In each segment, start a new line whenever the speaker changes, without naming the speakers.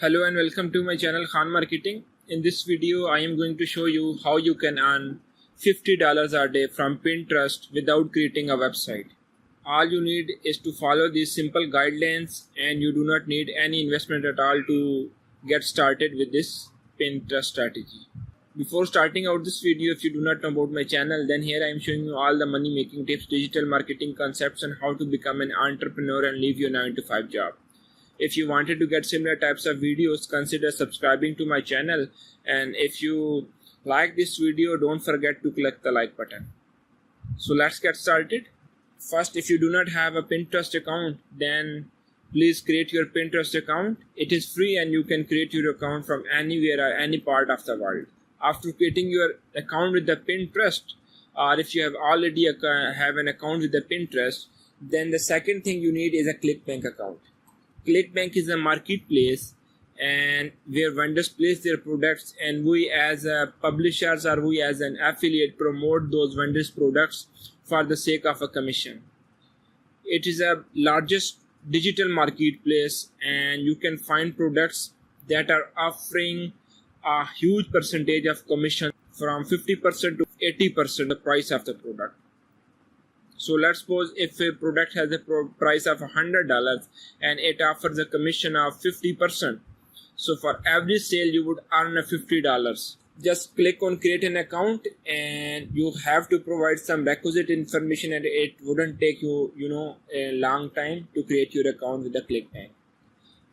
Hello and welcome to my channel Khan Marketing. In this video I am going to show you how you can earn $50 a day from Pinterest without creating a website. All you need is to follow these simple guidelines and you do not need any investment at all to get started with this Pinterest strategy. Before starting out this video, if you do not know about my channel, then here I am showing you all the money making tips, digital marketing concepts and how to become an entrepreneur and leave your 9 to 5 job. If you wanted to get similar types of videos, consider subscribing to my channel, and if you like this video, don't forget to click the like button. So let's get started. First, if you do not have a Pinterest account, then please create your Pinterest account. It is free and you can create your account from anywhere or any part of the world. After creating your account with the Pinterest, or if you have already have an account with the Pinterest, then the second thing you need is a ClickBank account. ClickBank is a marketplace and where vendors place their products, and we as publishers or we as an affiliate promote those vendors' products for the sake of a commission. It is a largest digital marketplace and you can find products that are offering a huge percentage of commission from 50% to 80% the price of the product. So let's suppose if a product has a price of $100 and it offers a commission of 50%. So for every sale you would earn $50. Just click on create an account and you have to provide some requisite information, and it wouldn't take you a long time to create your account with the ClickBank.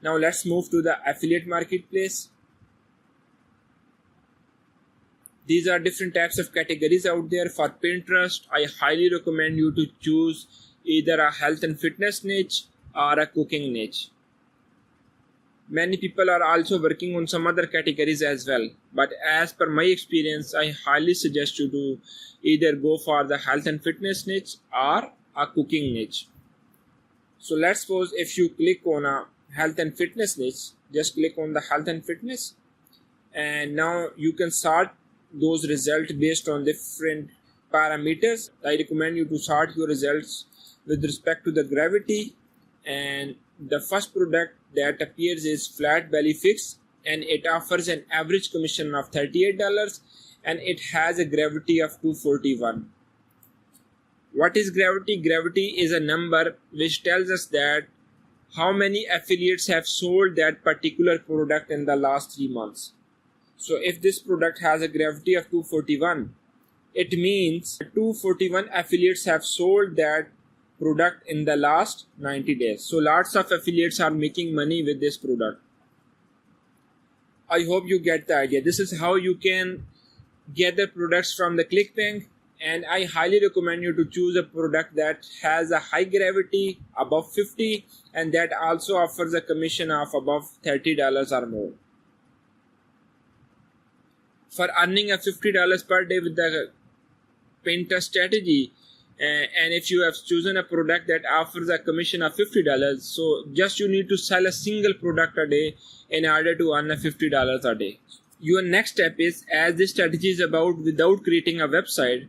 Now let's move to the affiliate marketplace. These are different types of categories out there. For Pinterest, I highly recommend you to choose either a health and fitness niche or a cooking niche. Many people are also working on some other categories as well, but as per my experience, I highly suggest you to either go for the health and fitness niche or a cooking niche. So let's suppose if you click on a health and fitness niche, just click on the health and fitness, and now you can sort those results based on different parameters. I recommend you to sort your results with respect to the gravity, and the first product that appears is Flat Belly Fix, and it offers an average commission of $38 and it has a gravity of 241. What is gravity? Gravity is a number which tells us that how many affiliates have sold that particular product in the last 3 months. So if this product has a gravity of 241, it means 241 affiliates have sold that product in the last 90 days. So lots of affiliates are making money with this product. I hope you get the idea. This is how you can get the products from the ClickBank, and I highly recommend you to choose a product that has a high gravity above 50 and that also offers a commission of above $30 or more. For earning a $50 per day with the Pinterest strategy, and if you have chosen a product that offers a commission of $50, so just you need to sell a single product a day in order to earn a $50 a day. Your next step is, as this strategy is about without creating a website,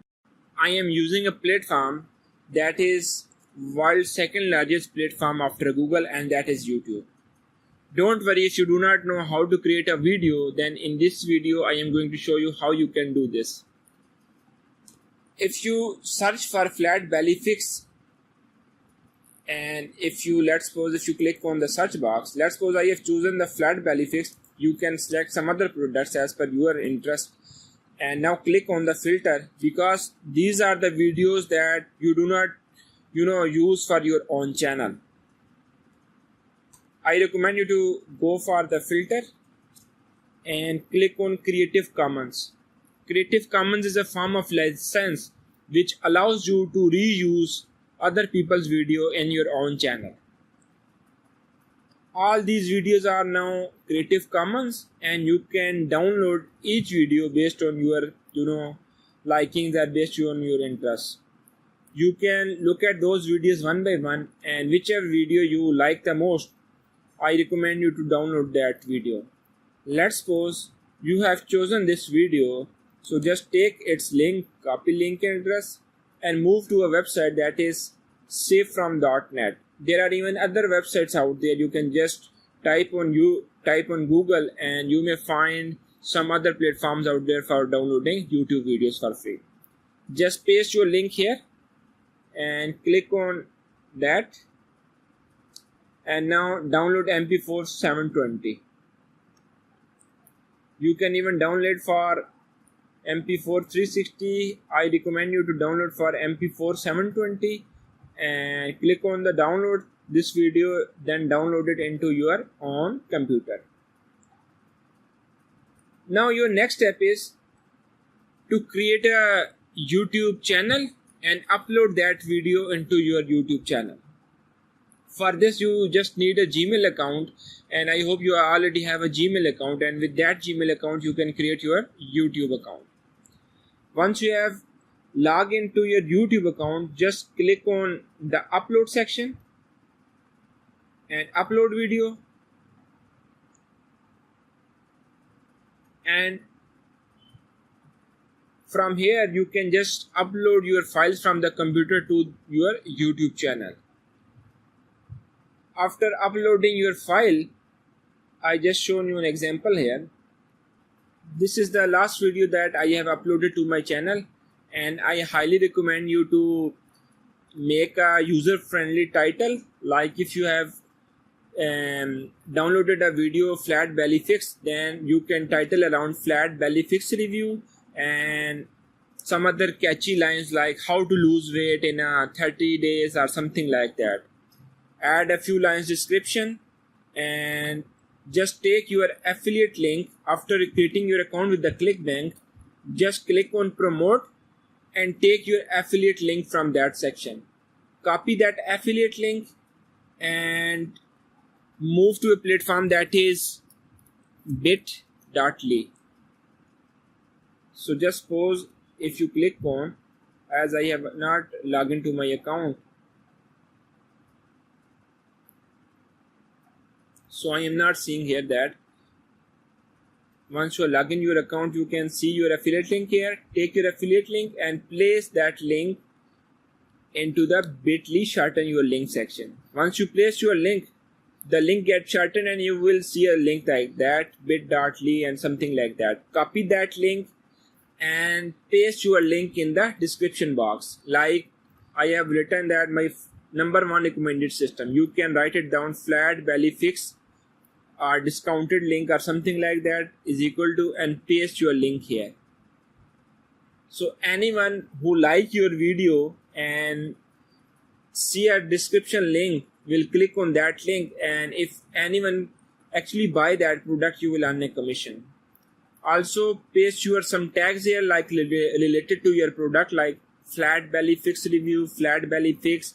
I am using a platform that is world's second largest platform after Google, and that is YouTube. Don't worry if you do not know how to create a video, then in this video I am going to show you how you can do this. If you search for Flat Belly Fix, and if you click on the search box, let's suppose I have chosen the Flat Belly Fix, you can select some other products as per your interest, and now click on the filter, because these are the videos that you do not use for your own channel. I recommend you to go for the filter and click on Creative Commons. Creative Commons is a form of license which allows you to reuse other people's video in your own channel. All these videos are now Creative Commons, and you can download each video based on your likings or based on your interests. You can look at those videos one by one, and whichever video you like the most, I recommend you to download that video. Let's suppose you have chosen this video, so just take its link, copy link address and move to a website that is savefrom.net. There are even other websites out there. You can just type on Google and you may find some other platforms out there for downloading YouTube videos for free. Just paste your link here and click on that, and now download MP4 720. You can even download for MP4 360. I recommend you to download for MP4 720 and click on the download this video, then download it into your own computer. Now your next step is to create a YouTube channel and upload that video into your YouTube channel. For this you just need a Gmail account, and I hope you already have a Gmail account, and with that Gmail account you can create your YouTube account. Once you have logged into your YouTube account, just click on the upload section and upload video, and from here you can just upload your files from the computer to your YouTube channel. After uploading your file, I just shown you an example here. This is the last video that I have uploaded to my channel, and I highly recommend you to make a user-friendly title. Like if you have downloaded a video flat belly fix, then you can title around flat belly fix review and some other catchy lines like how to lose weight in 30 days or something like that. Add a few lines description and just take your affiliate link. After creating your account with the ClickBank, just click on promote and take your affiliate link from that section. Copy that affiliate link and move to a platform that is bit.ly. So just suppose if you click on, as I have not logged into my account, so I am not seeing here that. Once you log in your account, you can see your affiliate link here. Take your affiliate link and place that link into the bit.ly shorten your link section. Once you place your link, the link gets shortened and you will see a link like that, bit.ly and something like that. Copy that link and paste your link in the description box. Like I have written that my number one recommended system. You can write it down, flat belly fix or discounted link or something like that is equal to, and paste your link here. So anyone who like your video and see a description link will click on that link, and if anyone actually buy that product, you will earn a commission. Also paste your some tags here like related to your product, like flat belly fix review, flat belly fix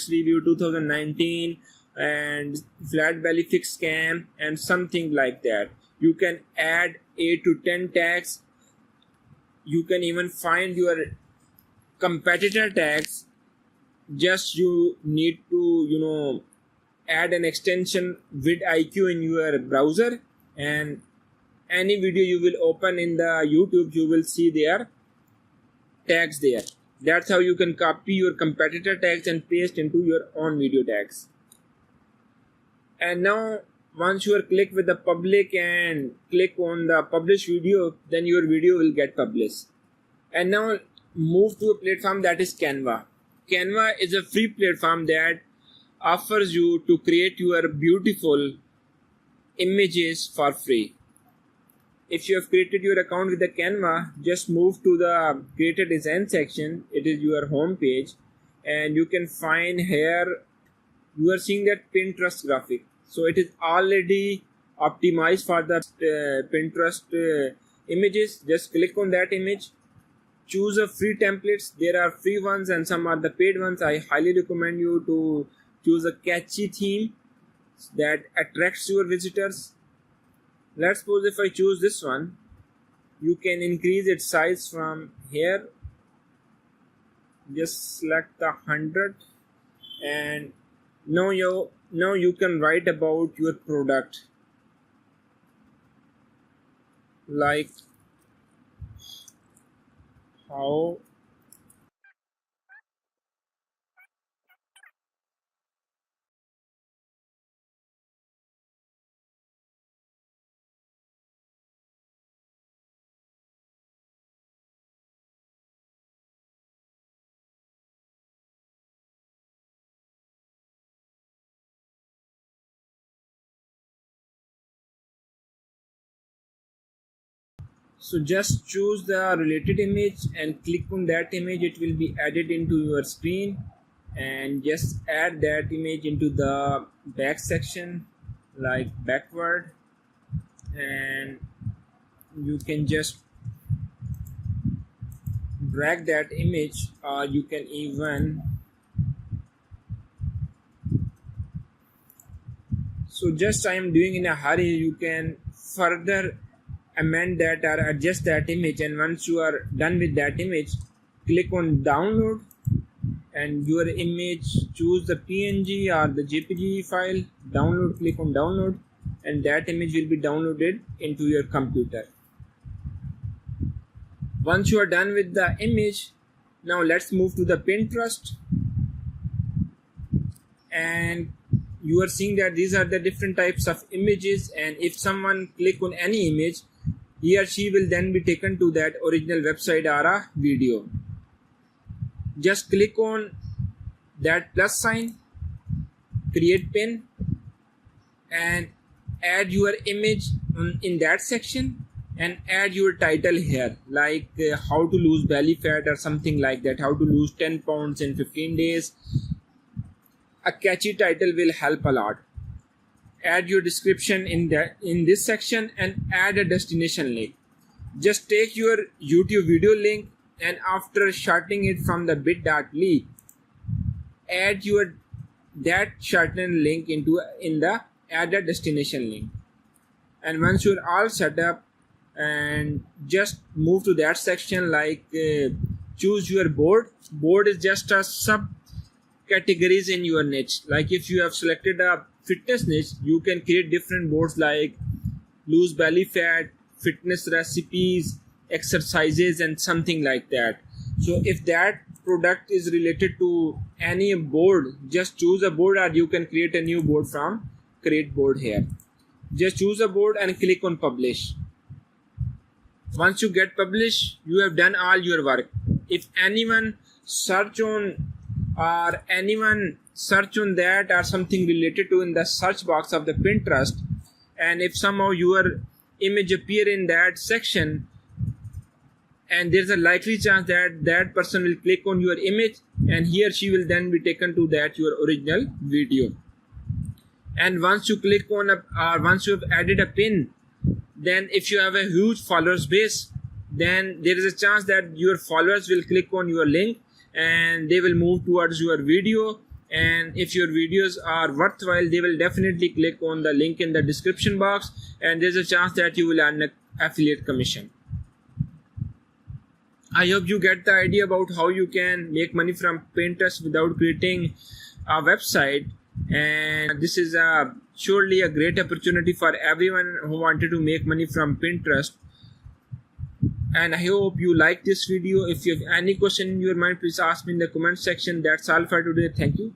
review 2019 and flat belly fix scam and something like that. You can add 8 to 10 tags. You can even find your competitor tags. Just you need to add an extension vidIQ in your browser, and any video you will open in the YouTube, you will see their tags there. That's how you can copy your competitor tags and paste into your own video tags. And now once you are click with the public and click on the publish video, then your video will get published. And now move to a platform that is Canva. Canva is a free platform that offers you to create your beautiful images for free. If you have created your account with the Canva, just move to the create a design section. It is your home page, and you can find here you are seeing that Pinterest graphic. So it is already optimized for the Pinterest images. Just click on that image, choose a free templates. There are free ones and some are the paid ones. I highly recommend you to choose a catchy theme that attracts your visitors. Let's suppose if I choose this one, you can increase its size from here. Just select the 100, and now you can write about your product, like how So just choose the related image and click on that image. It will be added into your screen, and just add that image into the back section, like backward, and you can just drag that image, or you can even just I am doing in a hurry. You can further amend that or adjust that image, and once you are done with that image, click on download, and your image, choose the PNG or the JPG file, download, click on download, and that image will be downloaded into your computer. Once you are done with the image, now let's move to the Pinterest, and you are seeing that these are the different types of images, and if someone click on any image, he or she will then be taken to that original website or a video. Just click on that plus sign, create pin, and add your image in that section, and add your title here, like how to lose belly fat or something like that, how to lose 10 pounds in 15 days. A catchy title will help a lot. Add your description in this section, and add a destination link. Just take your YouTube video link, and after shortening it from the bit.ly, add that shortened link in the add a destination link. And once you're all set up, and just move to that section, like choose your board. Board is just a sub categories in your niche. Like if you have selected a fitness niche, you can create different boards like lose belly fat, fitness recipes, exercises, and something like that. So if that product is related to any board, just choose a board, or you can create a new board from create board here. Just choose a board and click on publish. Once you get publish, you have done all your work. If anyone search on that or something related to in the search box of the Pinterest, and if somehow your image appear in that section, and there's a likely chance that that person will click on your image, and he or she will then be taken to that your original video. And once you click on once you have added a pin, then if you have a huge followers base, then there is a chance that your followers will click on your link, and they will move towards your video. And if your videos are worthwhile, they will definitely click on the link in the description box, and there's a chance that you will earn an affiliate commission. I hope you get the idea about how you can make money from Pinterest without creating a website. And this is surely a great opportunity for everyone who wanted to make money from Pinterest. And I hope you like this video. If you have any question in your mind, please ask me in the comment section. That's all for today. Thank you.